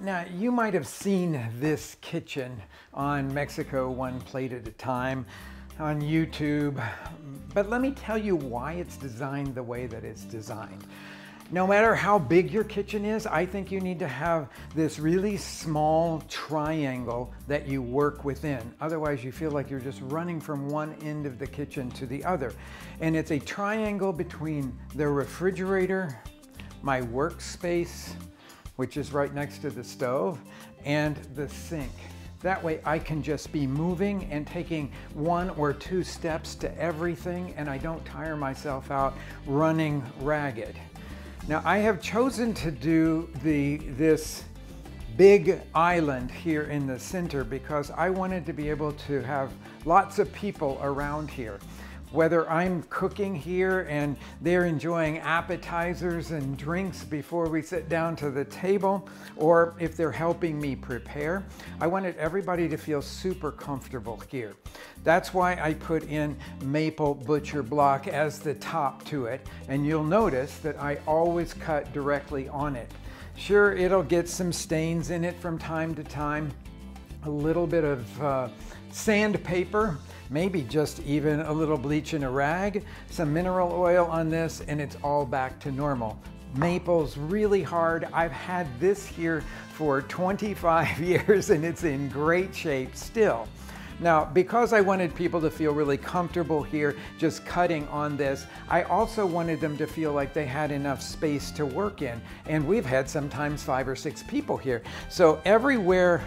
Now, you might have seen this kitchen on Mexico One Plate at a Time on YouTube, but let me tell you why it's designed the way that it's designed. No matter how big your kitchen is, I think you need to have this really small triangle that you work within. Otherwise, you feel like you're just running from one end of the kitchen to the other. And it's a triangle between the refrigerator, my workspace, which is right next to the stove, and the sink. That way I can just be moving and taking one or two steps to everything, and I don't tire myself out running ragged. Now, I have chosen to do this big island here in the center because I wanted to be able to have lots of people around here. Whether I'm cooking here and they're enjoying appetizers and drinks before we sit down to the table, or if they're helping me prepare, I wanted everybody to feel super comfortable here. That's why I put in maple butcher block as the top to it, and you'll notice that I always cut directly on it. Sure, it'll get some stains in it from time to time, a little bit of sandpaper, maybe just even a little bleach in a rag, some mineral oil on this, and it's all back to normal. Maple's really hard. I've had this here for 25 years and it's in great shape still. Now, because I wanted people to feel really comfortable here just cutting on this, I also wanted them to feel like they had enough space to work in. And we've had sometimes 5 or 6 people here. So everywhere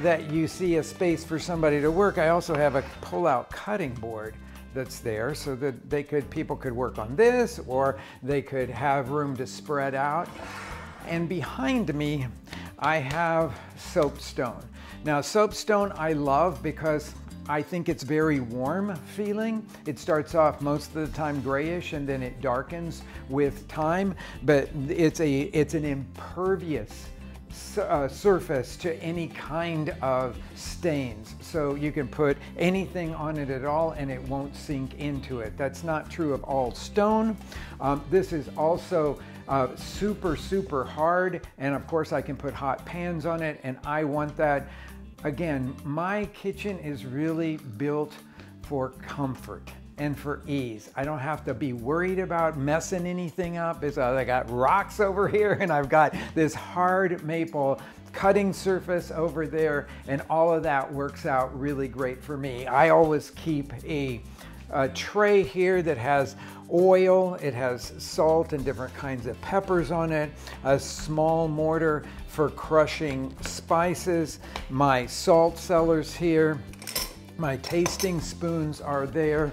that you see a space for somebody to work, I also have a pull-out cutting board that's there so that people could work on this, or they could have room to spread out. And behind me, I have Soapstone. Now, Soapstone I love because I think it's very warm feeling. It starts off most of the time grayish and then it darkens with time, but it's an impervious surface to any kind of stains. So you can put anything on it at all and it won't sink into it. That's not true of all stone. This is also super, super hard. And of course I can put hot pans on it, and I want that. Again, my kitchen is really built for comfort and for ease. I don't have to be worried about messing anything up. I got rocks over here and I've got this hard maple cutting surface over there, and all of that works out really great for me. I always keep a tray here that has oil, it has salt and different kinds of peppers on it, a small mortar for crushing spices, my salt cellars here, my tasting spoons are there.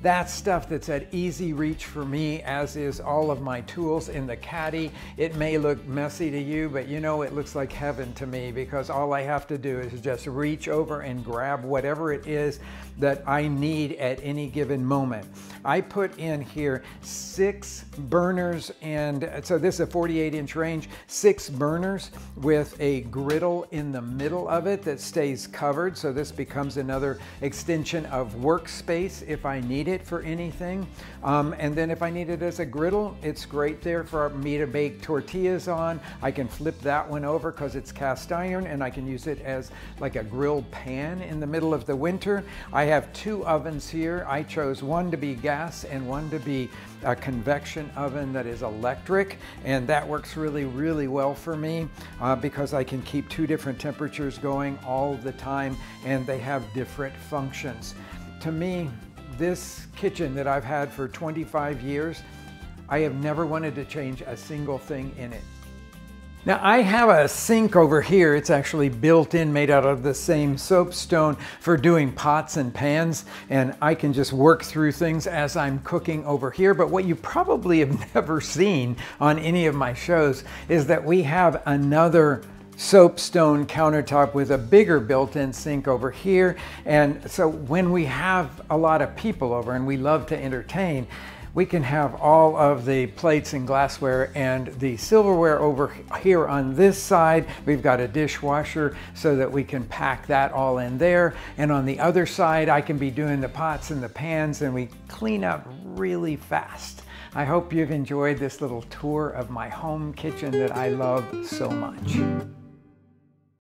That's stuff that's at easy reach for me, as is all of my tools in the caddy. It may look messy to you, but you know, it looks like heaven to me because all I have to do is just reach over and grab whatever it is that I need at any given moment. I put in here 6 burners, and so this is a 48-inch range, 6 burners with a griddle in the middle of it that stays covered. So this becomes another extension of workspace if I need it for anything. And then if I need it as a griddle, it's great there for me to bake tortillas on. I can flip that one over because it's cast iron, and I can use it as like a grilled pan in the middle of the winter. I have 2 ovens here. I chose one to be gas and one to be a convection oven that is electric, and that works really, really well for me because I can keep 2 different temperatures going all the time, and they have different functions. To me, this kitchen that I've had for 25 years, I have never wanted to change a single thing in it. Now, I have a sink over here. It's actually built in, made out of the same soapstone for doing pots and pans, and I can just work through things as I'm cooking over here. But what you probably have never seen on any of my shows is that we have another soapstone countertop with a bigger built-in sink over here. And so when we have a lot of people over and we love to entertain, we can have all of the plates and glassware and the silverware over here on this side. We've got a dishwasher so that we can pack that all in there. And on the other side, I can be doing the pots and the pans, and we clean up really fast. I hope you've enjoyed this little tour of my home kitchen that I love so much.